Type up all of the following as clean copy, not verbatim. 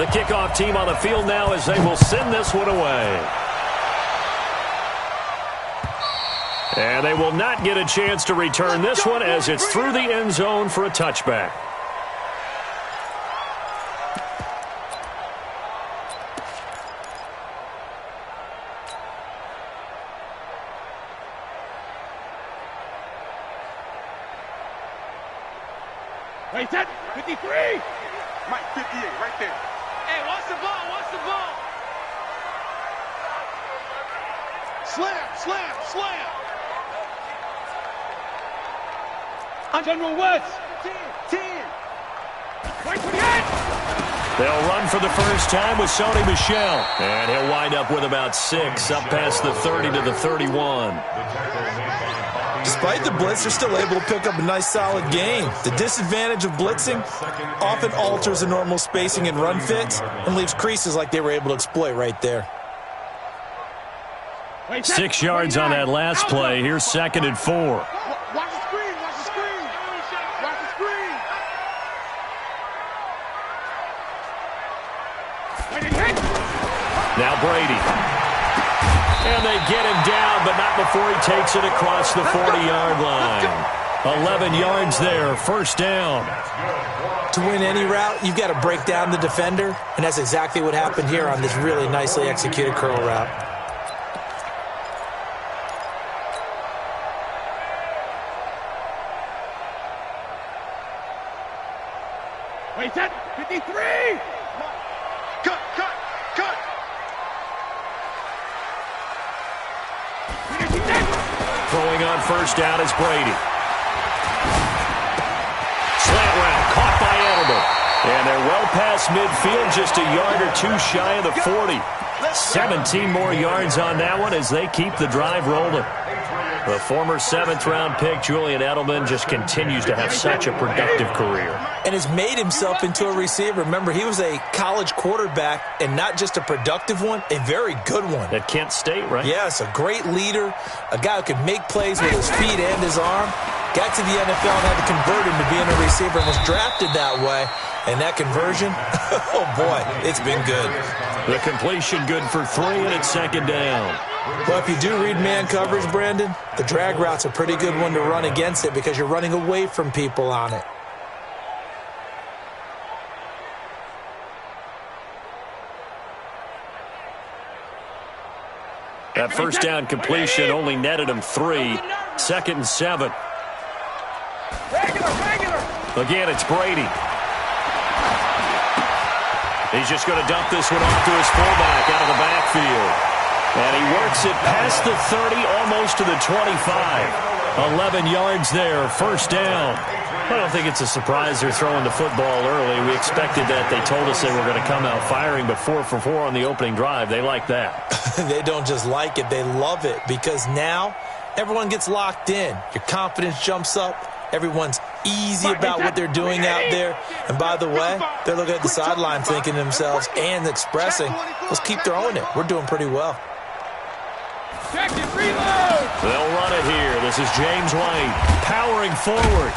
The kickoff team on the field now as they will send this one away. And they will not get a chance to return this one as it's through the end zone for a touchback. Wait, that 53. Mike, 58, right there. Hey, watch the ball, watch the ball. Slam, slam, slam. General West. 10. Right 28. They'll run for the first time with Sony Michel. And he'll wind up with about 6 up past the 30 to the 31. Despite the blitz, they're still able to pick up a nice solid gain. The disadvantage of blitzing often alters the normal spacing and run fits and leaves creases like they were able to exploit right there. 6 yards on that last play. Here's 2nd and 4. Watch the screen, watch the screen. Watch the screen. Now Brady. And they get him down, but not before he takes it across the 40-yard line. 11 yards there, first down. To win any route, you've got to break down the defender, and that's exactly what happened here on this really nicely executed curl route. Wait, that 53. Cut. Throwing on first down is Brady. Slant route, caught by Edelman. And they're well past midfield, just a yard or 2 shy of the 40. 17 more yards on that one as they keep the drive rolling. The former 7th-round pick, Julian Edelman, just continues to have such a productive career. And has made himself into a receiver. Remember, he was a college quarterback, and not just a productive one, a very good one. At Kent State, right? Yes, a great leader, a guy who could make plays with his feet and his arm. Got to the NFL and had to convert him to being a receiver and was drafted that way. And that conversion, oh boy, it's been good. The completion good for 3, and it's 2nd down. Well, if you do read man coverage, Brandon, the drag route's a pretty good one to run against it because you're running away from people on it. That first down completion only netted him 3. 2nd and 7. Again, it's Brady. He's just going to dump this one off to his fullback out of the backfield. And he works it past the 30, almost to the 25. 11 yards there, first down. I don't think it's a surprise they're throwing the football early. We expected that. They told us they were going to come out firing, but 4 for 4 on the opening drive. They like that. They don't just like it, they love it, because now everyone gets locked in. Your confidence jumps up. Everyone's easy about what they're doing out there. And by the way, they're looking at the sideline thinking to themselves and expressing, let's keep throwing it. We're doing pretty well. They'll run it here. This is James White powering forward.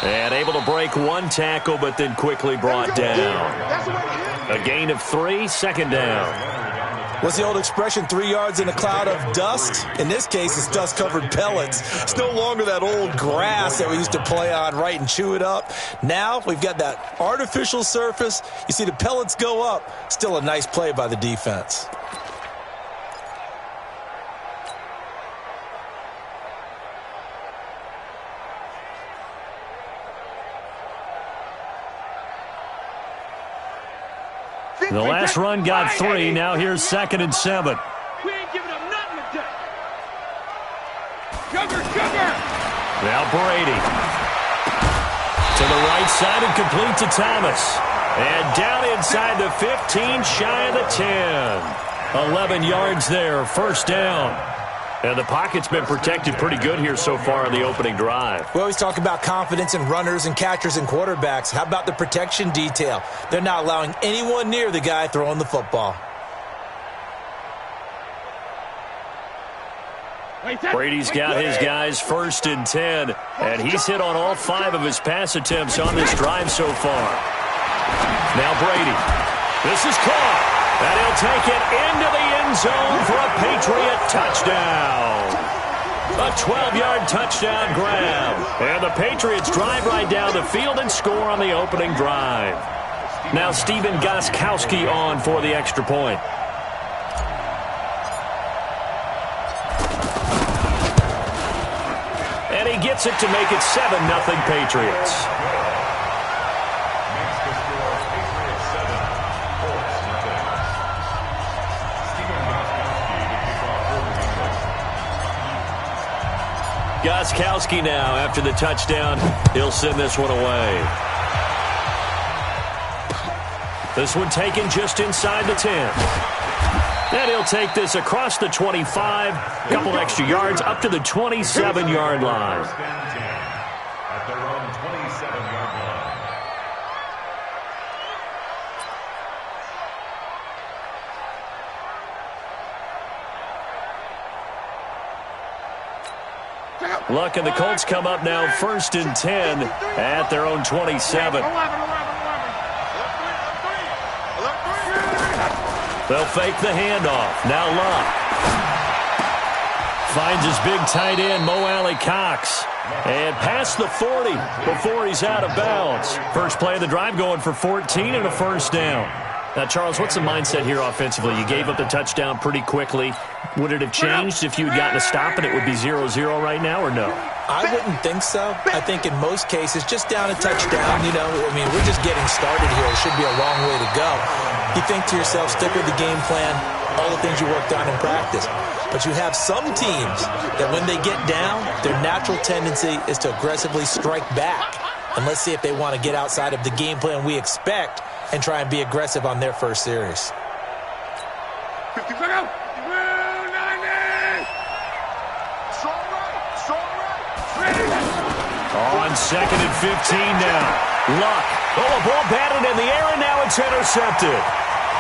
And able to break 1 tackle, but then quickly brought down. A gain of 3, 2nd down. What's the old expression, 3 yards in a cloud of dust? In this case, it's dust-covered pellets. It's no longer that old grass that we used to play on, right, and chew it up. Now we've got that artificial surface. You see the pellets go up. Still a nice play by the defense. The last run got 3. Now here's 2nd and 7. We ain't giving up nothing today. Sugar. Now Brady. To the right side and complete to Thomas. And down inside the 15, shy of the 10. 11 yards there, first down. And the pocket's been protected pretty good here so far in the opening drive. We always talk about confidence in runners and catchers and quarterbacks. How about the protection detail? They're not allowing anyone near the guy throwing the football. Brady's got his guys 1st and 10, and he's hit on all 5 of his pass attempts on this drive so far. Now Brady. This is caught. And he'll take it into the end zone for a Patriot touchdown. A 12-yard touchdown grab. And the Patriots drive right down the field and score on the opening drive. Now Stephen Gostkowski on for the extra point. And he gets it to make it 7-0 Patriots. Gostkowski now, after the touchdown, he'll send this one away. This one taken just inside the 10. And he'll take this across the 25, a couple extra yards, up to the 27-yard line. At their own 27-yard line. Luck and the Colts come up now 1st and 10 at their own 27. They'll fake the handoff. Now Luck finds his big tight end, Mo Alley-Cox. And past the 40 before he's out of bounds. First play of the drive going for 14 and a first down. Now, Charles, what's the mindset here offensively? You gave up the touchdown pretty quickly. Would it have changed if you had gotten a stop and it would be 0-0 right now, or no? I wouldn't think so. I think in most cases, just down a touchdown, we're just getting started here. It should be a long way to go. You think to yourself, stick with the game plan, all the things you worked on in practice. But you have some teams that when they get down, their natural tendency is to aggressively strike back. And let's see if they want to get outside of the game plan we expect and try and be aggressive on their first series. 50 seconds. On 2nd and 15 now. Luck. Oh, a ball batted in the air, and now it's intercepted.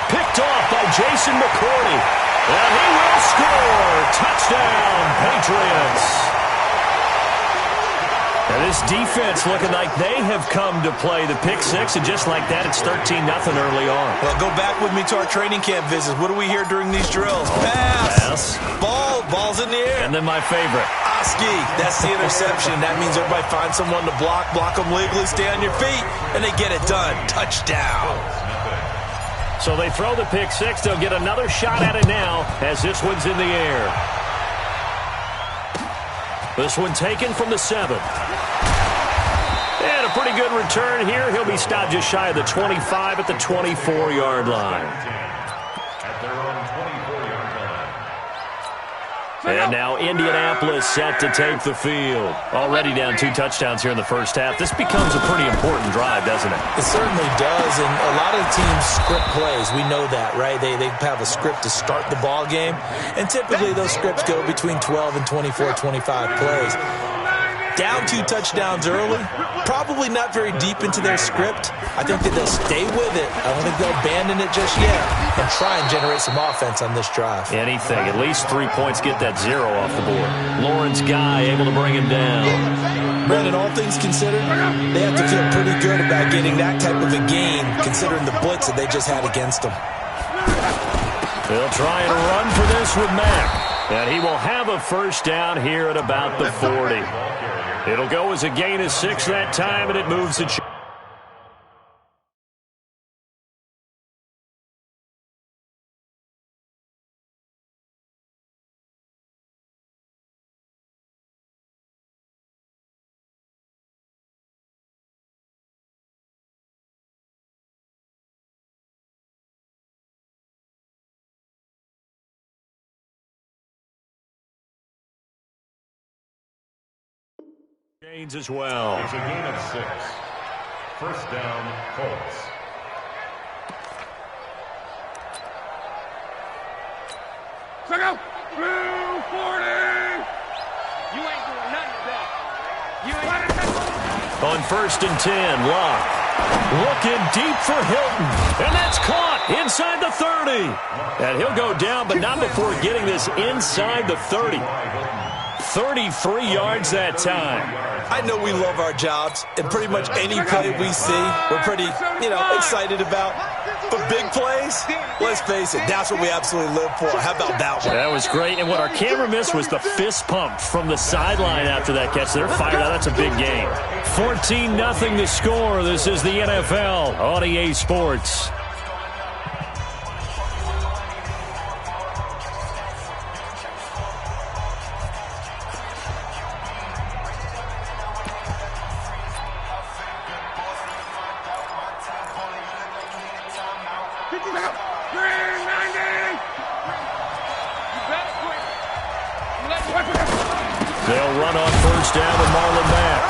Picked off by Jason McCourty. And he will score. Touchdown, Patriots. And this defense looking like they have come to play the pick six, and just like that, it's 13-0 early on. Well, go back with me to our training camp visits. What do we hear during these drills? Pass. Ball's in the air. And then my favorite. Oski, that's the interception. That means everybody find someone to block them legally, stay on your feet, and they get it done. Touchdown. So they throw the pick six. They'll get another shot at it now as this one's in the air. This one taken from the 7. And a pretty good return here. He'll be stopped just shy of the 25 at the 24-yard line. At their own 24-yard line. And now Indianapolis set to take the field. Already down 2 touchdowns here in the first half. This becomes a pretty important drive, doesn't it? It certainly does, and a lot of teams script plays. We know that, right? They have a script to start the ball game, and typically those scripts go between 12 and 24, 25 plays. Down 2 touchdowns early, probably not very deep into their script. I think that they'll stay with it. I don't think they'll abandon it just yet and try and generate some offense on this drive. Anything. At least 3 points, get that 0 off the board. Lawrence Guy able to bring him down. Brandon, all things considered, they have to feel pretty good about getting that type of a gain considering the blitz that they just had against them. They'll try and run for this with Mack. And he will have a first down here at about the 40. It'll go as a gain of 6 that time, and it moves the gains as well. It's a gain of 6. First down, Colts. Check out. 40. You ain't doing nothing today. You ain't. On 1st and 10, Luck. Looking deep for Hilton. And that's caught inside the 30. And he'll go down, but not before getting this inside the 30. 33 yards that time. I know we love our jobs, and pretty much any play we see, we're pretty, excited about. But big plays, let's face it, that's what we absolutely live for. How about that one? That was great, and what our camera missed was the fist pump from the sideline after that catch. They're fired out. That's a big game. 14-0 the score. This is the NFL on EA Sports. They'll run on first down with Marlon Mack.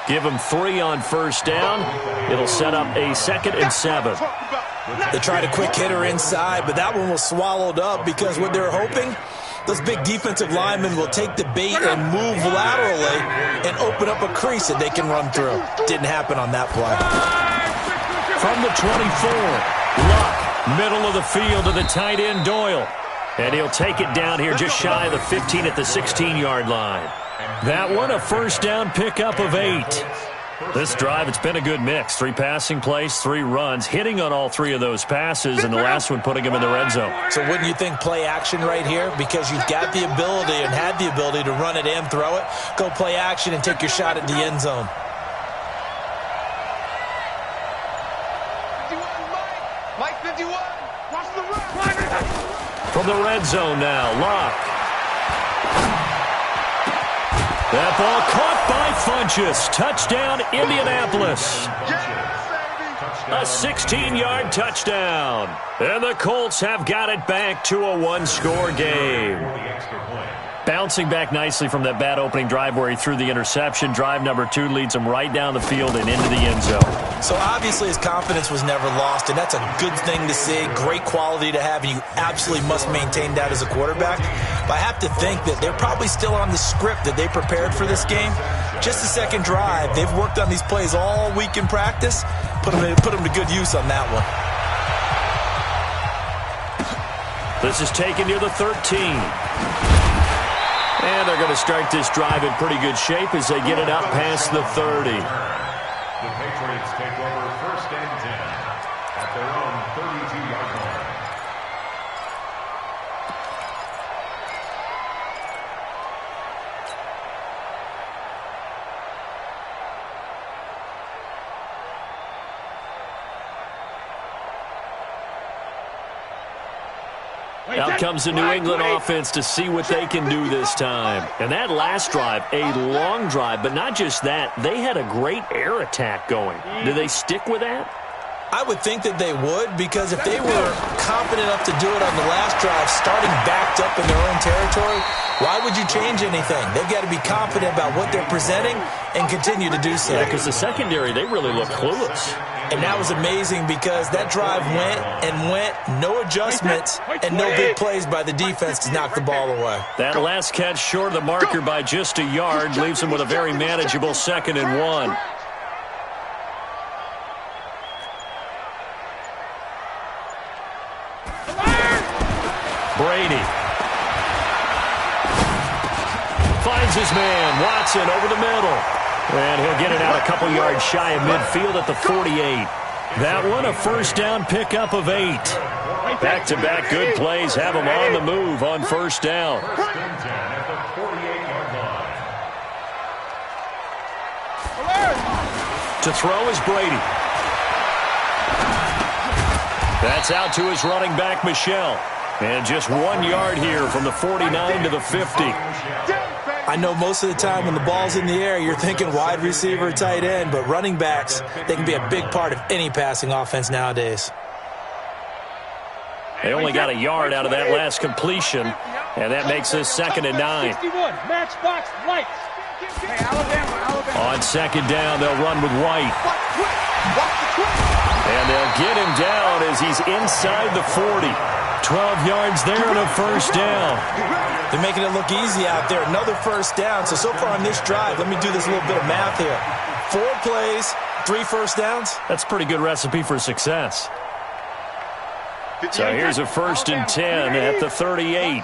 Give him 3 on first down. It'll set up a 2nd and 7. They tried a quick hitter inside, but that one was swallowed up because what they're hoping, those big defensive linemen will take the bait and move laterally and open up a crease that they can run through. Didn't happen on that play. From the 24, Luck, middle of the field to the tight end Doyle. And he'll take it down here just shy of the 15 at the 16-yard line. That one, a first down pickup of 8. This drive, it's been a good mix. 3 passing plays, 3 runs, hitting on all 3 of those passes, and the last one putting him in the red zone. So wouldn't you think play action right here? Because you've got the ability and had the ability to run it and throw it. Go play action and take your shot at the end zone. Mike 51. Watch the run. From the red zone now, Luck. That ball caught by Funchess. Touchdown, Indianapolis. A 16-yard touchdown. And the Colts have got it back to a 1-score game. Bouncing back nicely from that bad opening drive where he threw the interception. Drive number 2 leads him right down the field and into the end zone. So obviously his confidence was never lost, and that's a good thing to see. Great quality to have, and you absolutely must maintain that as a quarterback. But I have to think that they're probably still on the script that they prepared for this game. Just the second drive. They've worked on these plays all week in practice. Put them to good use on that one. This is taken near the 13. And they're going to start this drive in pretty good shape as they get it up past the 30. The Patriots take over first and 10 at their own 32-yard line. Out comes the New England offense to see what they can do this time. And that last drive, a long drive, but not just that. They had a great air attack going. Do they stick with that? I would think that they would, because if they were confident enough to do it on the last drive, starting backed up in their own territory, why would you change anything? They've got to be confident about what they're presenting and continue to do so. Yeah, because the secondary, they really look clueless. And that was amazing because that drive went and went, no adjustments, and no big plays by the defense to knock the ball away. That last catch short of the marker by just a yard leaves them with a very manageable 2nd and 1. Brady finds his man, Watson, over the middle. And he'll get it out a couple yards shy of midfield at the 48. That one, a first down pickup of 8. Back-to-back good plays have him on the move on first down. First and 10 at the 48-yard line. To throw is Brady. That's out to his running back, Michel. And just 1 yard here from the 49 to the 50. I know most of the time when the ball's in the air, you're thinking wide receiver, tight end, but running backs, they can be a big part of any passing offense nowadays. They only got a yard out of that last completion, and that makes this 2nd and 9. Matchbox lights. Hey, Alabama. On second down, they'll run with White. And they'll get him down as he's inside the 40. 12 yards there and a first down. They're making it look easy out there. Another first down. So far on this drive, let me do this little bit of math here. 4 plays, 3 first downs. That's a pretty good recipe for success. So here's a 1st and 10 at the 38.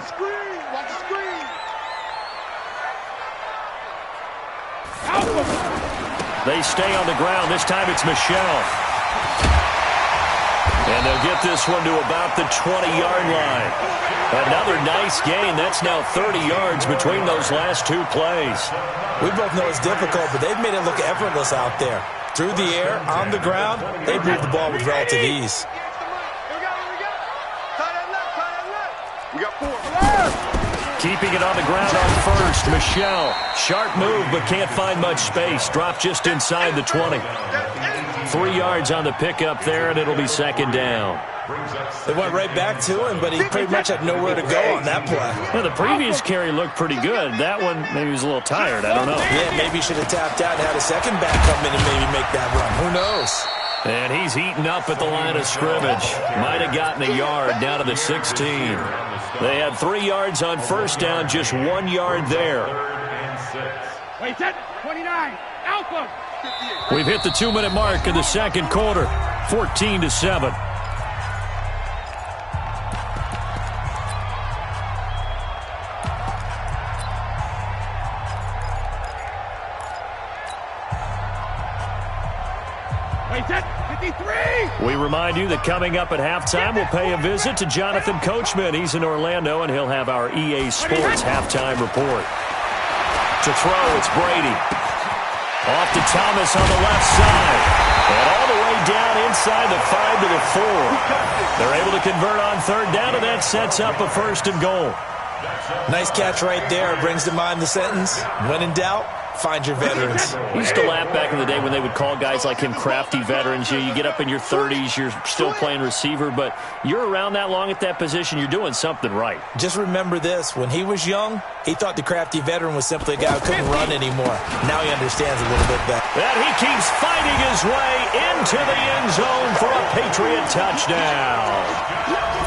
They stay on the ground. This time it's Michelle. And they'll get this one to about the 20-yard line. Another nice gain. That's now 30 yards between those last two plays. We both know it's difficult, but they've made it look effortless out there. Through the air, on the ground, they've moved the ball with relative ease. We got 4. Keeping it on the ground on first. Michelle, sharp move, but can't find much space. Drop just inside the 20. 3 yards on the pickup there, and it'll be second down. They went right back to him, but he pretty much had nowhere to go on that play. Well, the previous carry looked pretty good. That one, maybe he was a little tired. I don't know. Yeah, maybe he should have tapped out and had a second back come in and maybe make that run. Who knows? And he's eaten up at the line of scrimmage. Might have gotten a yard down to the 16. They had 3 yards on first down, just 1 yard there. Wait, 29. Alpha. We've hit the 2-minute mark in the second quarter. 14-7. We remind you that coming up at halftime, we'll pay a visit to Jonathan Coachman. He's in Orlando, and he'll have our EA Sports halftime report. To throw, it's Brady. Off to Thomas on the left side. And all the way down inside the 5 to the 4. They're able to convert on third down, and that sets up a 1st and goal. Nice catch right there. Brings to mind the sentence, when in doubt, find your veterans. We used to laugh back in the day when they would call guys like him crafty veterans. You get up in your 30s, you're still playing receiver, but you're around that long at that position, you're doing something right. Just remember this. When he was young, he thought the crafty veteran was simply a guy who couldn't run anymore. Now he understands a little bit better. And he keeps fighting his way into the end zone for a Patriot touchdown.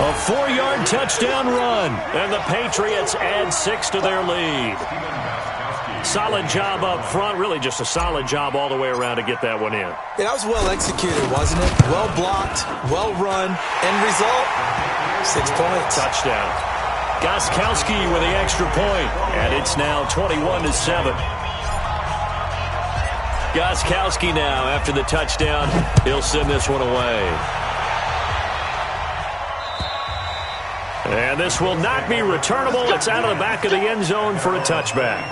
A 4-yard touchdown run, and the Patriots add 6 to their lead. Solid job up front, really just a solid job all the way around to get that one in. Yeah, that was well executed, wasn't it? Well blocked, well run. End result, 6 points. Touchdown. Gostkowski with the extra point, and it's now 21-7. Gostkowski now, after the touchdown, he'll send this one away. And this will not be returnable. It's out of the back of the end zone for a touchback.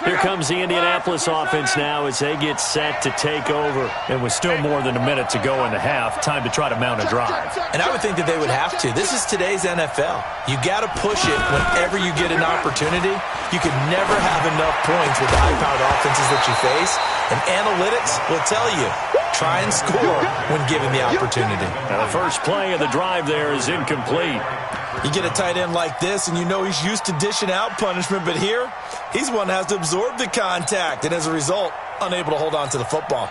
Here comes the Indianapolis offense now as they get set to take over. And with still more than a minute to go in the half, time to try to mount a drive. And I would think that they would have to. This is today's NFL. You got to push it whenever you get an opportunity. You could never have enough points with the high-powered offenses that you face. And analytics will tell you, try and score when given the opportunity. Now the first play of the drive there is incomplete. You get a tight end like this, and you know he's used to dishing out punishment, but here, he's one that has to absorb the contact, and as a result, unable to hold on to the football.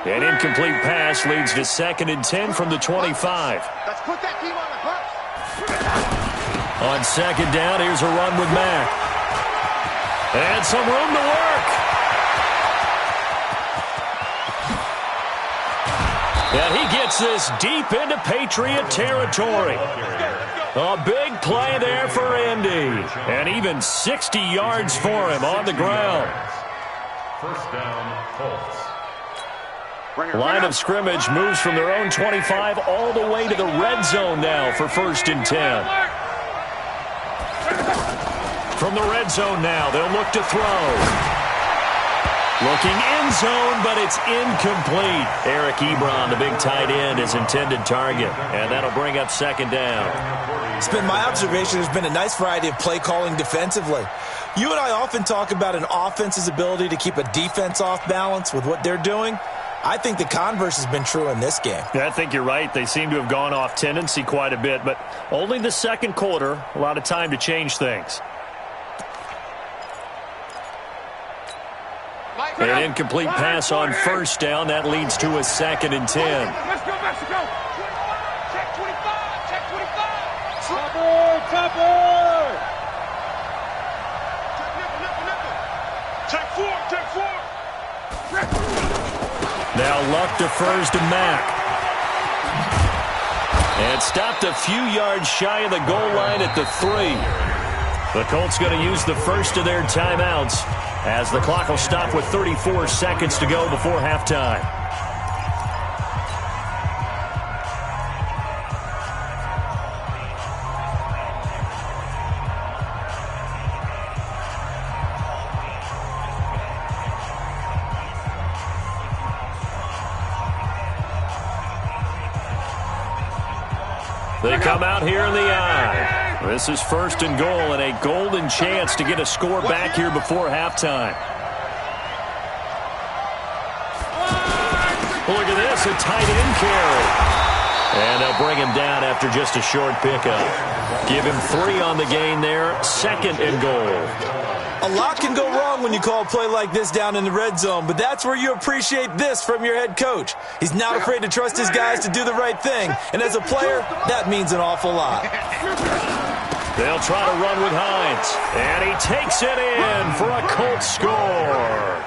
An incomplete pass leads to 2nd and 10 from the 25. Let's put that team on the bus. On 2nd down, here's a run with Mack. And some room to work. And he gets this deep into Patriot territory. A big play there for Indy. And even 60 yards for him on the ground. First down, Colts. Line of scrimmage moves from their own 25 all the way to the red zone now for 1st and 10. From the red zone now, they'll look to throw. Looking end zone, but it's incomplete. Eric Ebron, the big tight end, is intended target. And that'll bring up 2nd down. It's been my observation there's been a nice variety of play calling defensively. You and I often talk about an offense's ability to keep a defense off balance with what they're doing. I think the converse has been true in this game. Yeah, I think you're right. They seem to have gone off tendency quite a bit, but only the second quarter, a lot of time to change things. An incomplete pass on 1st down. That leads to a 2nd and 10. Let's go, Mexico. Check 25. Check 25. Topper. Check 4. Check 4. Now Luck defers to Mack. And stopped a few yards shy of the goal line at the 3. The Colts going to use the first of their timeouts as the clock will stop with 34 seconds to go before halftime. They come out here in the eye. This is first and goal and a golden chance to get a score back here before halftime. Look at this, a tight end carry. And they'll bring him down after just a short pickup. Give him 3 on the gain there, second and goal. A lot can go wrong when you call a play like this down in the red zone, but that's where you appreciate this from your head coach. He's not afraid to trust his guys to do the right thing, and as a player, that means an awful lot. They'll try to run with Hines, and he takes it in for a Colts score.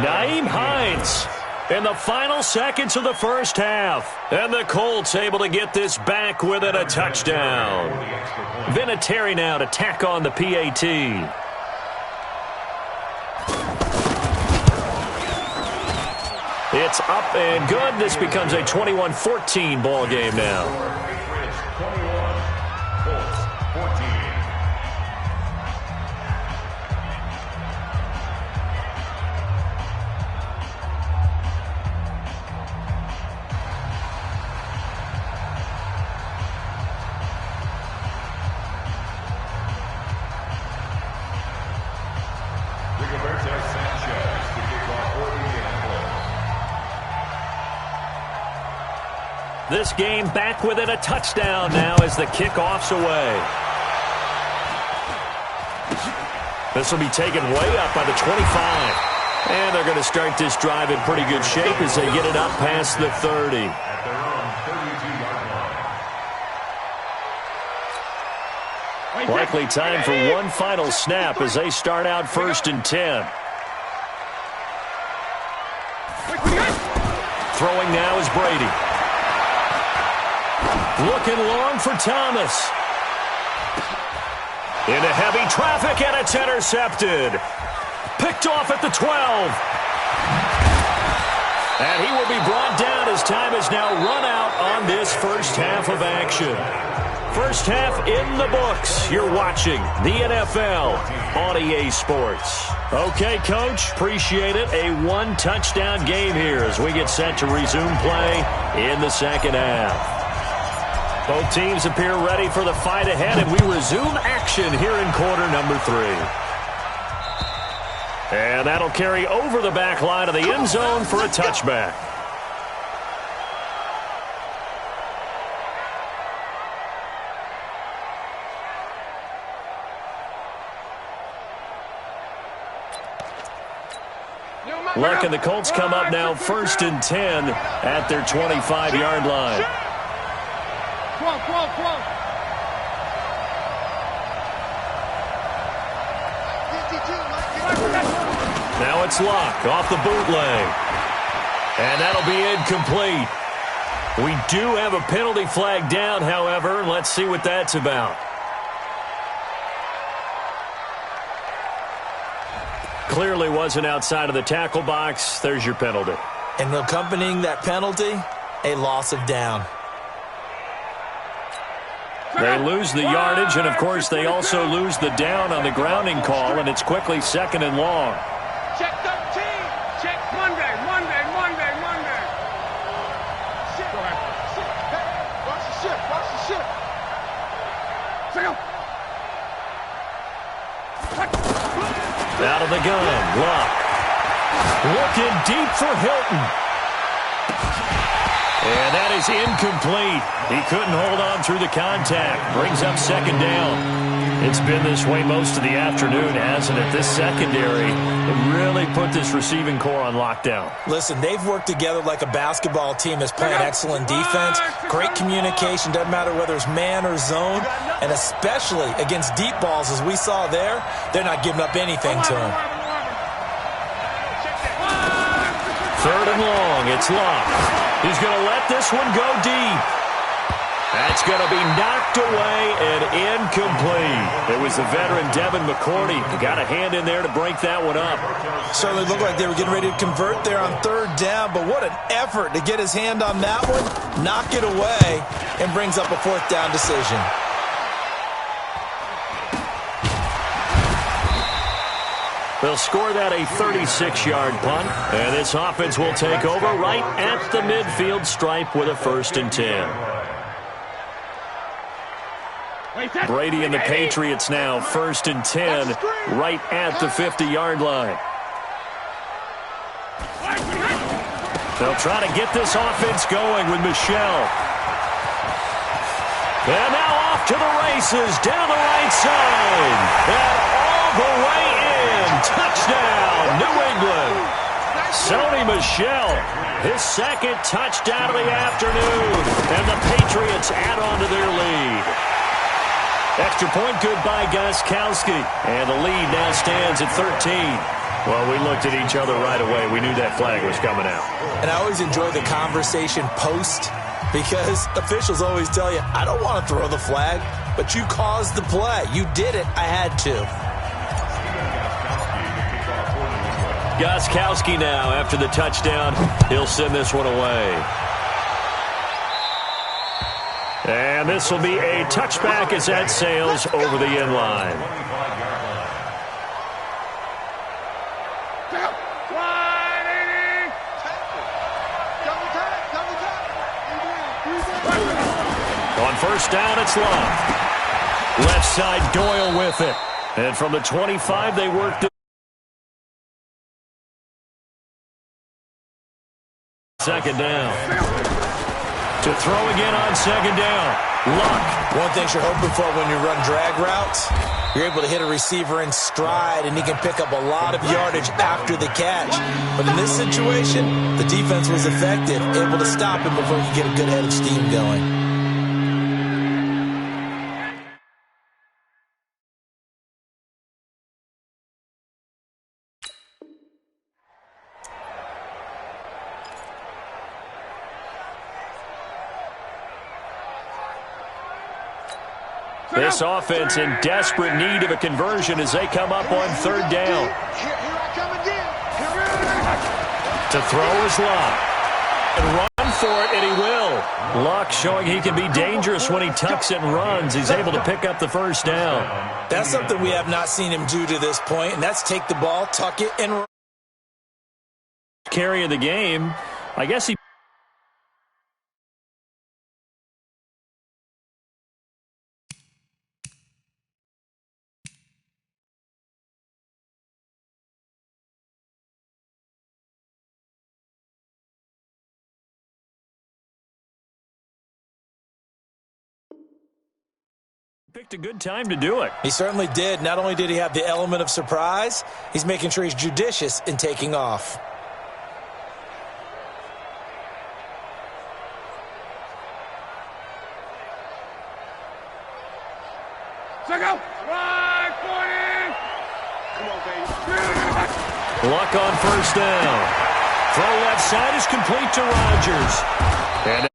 Nyheim Hines in the final seconds of the first half, and the Colts able to get this back within a touchdown. Vinatieri now to tack on the PAT. It's up and good. This becomes a 21-14 ball game now. This game back within a touchdown now as the kickoff's away. This will be taken way up by the 25. And they're going to start this drive in pretty good shape as they get it up past the 30. At their own 32-yard line. Likely time for one final snap as they start out first and 10. Throwing now is Brady. Looking long for Thomas. Into heavy traffic, and it's intercepted. Picked off at the 12. And he will be brought down as time is now run out on this first half of action. First half in the books. You're watching the NFL on EA Sports. Okay, Coach, appreciate it. A one-touchdown game here as we get set to resume play in the second half. Both teams appear ready for the fight ahead, and we resume action here in quarter number 3. And that'll carry over the back line of the end zone for a touchback. Luck and the Colts come up now first and 10 at their 25-yard line. Come on. Now it's Locke off the bootleg. And that'll be incomplete. We do have a penalty flag down, however. Let's see what that's about. Clearly wasn't outside of the tackle box. There's your penalty. And accompanying that penalty, a loss of down. They lose the yardage, and, of course, they also lose the down on the grounding call, and it's quickly second and long. Check 13. Check Monday. Shit. Go ahead. Shit. Hey, watch the shit. Check him. Out of the gun, Locke. Looking deep for Hilton. And that is incomplete. He couldn't hold on through the contact. Brings up second down. It's been this way most of the afternoon, hasn't it? This secondary really put this receiving core on lockdown. Listen, they've worked together like a basketball team that's playing excellent defense. Great communication, doesn't matter whether it's man or zone. And especially against deep balls, as we saw there, they're not giving up anything to them. Third and long, it's Locke. He's going to let this one go deep. That's going to be knocked away and incomplete. It was the veteran Devin McCourty who got a hand in there to break that one up. Certainly looked like they were getting ready to convert there on third down, but what an effort to get his hand on that one, knock it away, and brings up a fourth down decision. They'll score that a 36-yard punt, and this offense will take over right at the midfield stripe with a 1st and 10. Brady and the Patriots now 1st and 10 right at the 50-yard line. They'll try to get this offense going with Michel. And now off to the races down the right side. And all the way in. Touchdown, New England. Sony Michel, his 2nd touchdown of the afternoon. And the Patriots add on to their lead. Extra point good by Gostkowski. And the lead now stands at 13. Well, we looked at each other right away. We knew that flag was coming out. And I always enjoy the conversation post because officials always tell you, I don't want to throw the flag, but you caused the play. You did it. I had to. Gostkowski now after the touchdown. He'll send this one away. And this will be a touchback as that sails over the end line. On 1st down, it's Love. Left side, Doyle with it. And from the 25, they worked it. 2nd down. To throw again on 2nd down. Luck. One thing you're hoping for when you run drag routes, you're able to hit a receiver in stride, and he can pick up a lot of yardage after the catch. But in this situation, the defense was effective, able to stop him before he could get a good head of steam going. This offense in desperate need of a conversion as they come up on 3rd down. To throw is Luck. And run for it, and he will. Luck showing he can be dangerous when he tucks it and runs. He's able to pick up the 1st down. That's something we have not seen him do to this point, and that's take the ball, tuck it, and run. Carry of the game. I guess he picked a good time to do it. He certainly did. Not only did he have the element of surprise, he's making sure he's judicious in taking off. Check out. Right, 40. Come on, baby. Luck on 1st down. Throw left side is complete to Rodgers. And